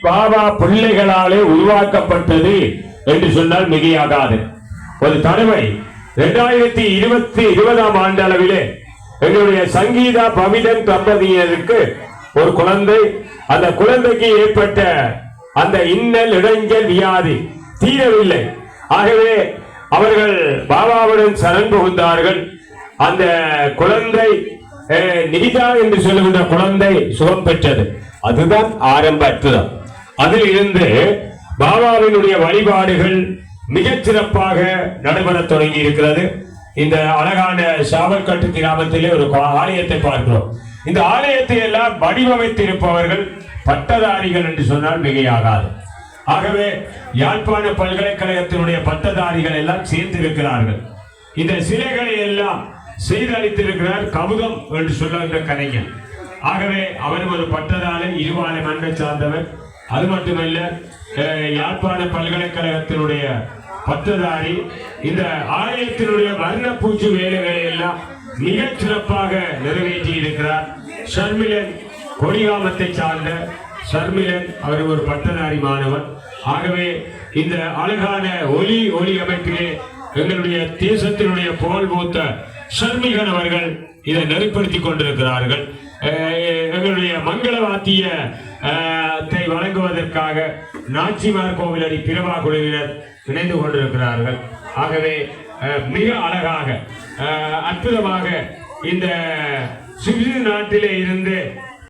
பாபா பிள்ளைகளாலே உருவாக்கப்பட்டது என்று சொன்னால் மிகையாகாது. ஒரு தடவை 2020 ஆண்டு அளவிலே எங்களுடைய சங்கீதா பவிதன் தம்பதியினருக்கு ஒரு குழந்தை, அந்த குழந்தைக்கு ஏற்பட்ட அந்த இன்னல் இடைஞ்சல் வியாதி தீரவில்லை. ஆகவே அவர்கள் பாபாவுடன் சரண் புகுந்தார்கள். அந்த குழந்தை நிகிதா என்று சொல்லுகின்ற குழந்தை சுகம் பெற்றது. அதுதான் ஆரம்ப அற்புதம். அதில் இருந்து பாபாவினுடைய வழிபாடுகள் மிகச் சிறப்பாக நடைபெற தொடங்கி இருக்கிறது. இந்த அழகான சாவல்கட்டு கிராமத்திலே ஒரு ஆலயத்தை பார்க்கிறோம். இந்த ஆலயத்தை எல்லாம் வடிவமைத்திருப்பவர்கள் பட்டதாரிகள் என்று சொன்னால் மிகையாகாது. ஆகவே யாழ்ப்பாண பல்கலைக்கழகத்தினுடைய பட்டதாரிகள் எல்லாம் சேர்ந்திருக்கிறார்கள். இந்த சிலைகளை எல்லாம் செய்தளித்திருக்கிறார் கவுதம் என்று சொல்லுகின்ற கலைஞர். ஆகவே அவர் ஒரு பட்டதாரி, இருவாலை மண்ணை சார்ந்தவர். அது மட்டுமல்ல, யாழ்ப்பாண பல்கலைக்கழகத்தினுடைய பட்டதாரி. இந்த ஆலயத்தினுடைய வர்ணப்பூச்சு வேலைகளை எல்லாம் மிகச் சிறப்பாக நிறைவேற்றி இருக்கிறார். ஷர்மிலன் கொடிகாமத்தை சார்ந்த ஷர்மிலன், அவர் ஒரு பட்டதாரி மாணவர். ஆகவே இந்த அழகான ஒலி அமைப்பிலே எங்களுடைய தேசத்தினுடைய புகழ் மூத்த ஷர்மிகன் அவர்கள் இதை நெறிப்படுத்திக் கொண்டிருக்கிறார்கள். எங்களுடைய மங்கள வாத்தியத்தை வழங்குவதற்காக நாச்சிமார் கோவிலடி பிரபா குழுவினர் இணைந்து கொண்டிருக்கிறார்கள். ஆகவே மிக அழகாக அற்புதமாக இந்த சுவிஸ் நாட்டிலே இருந்து